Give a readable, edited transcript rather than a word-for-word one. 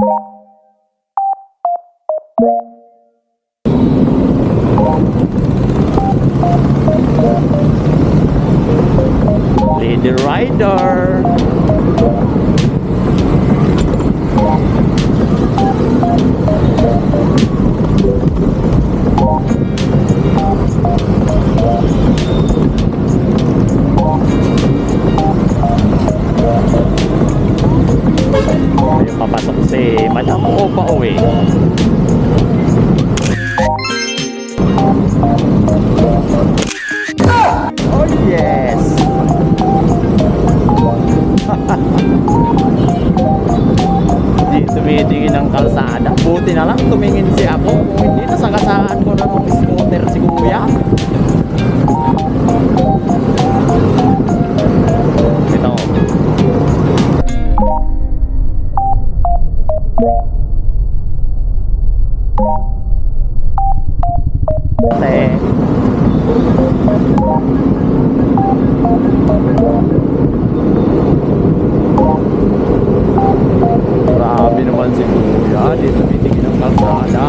Lady Rider. Ayun, papasok si Madam o pauwi. Oh yes. Hindi tumitingin ng kalsada. Buti na lang tumingin si ako. Kung hindi, nasagasaan ko na ng scooter si kuya. Ito. Grabe naman si kuya. Dito tumitingin ng kalsada.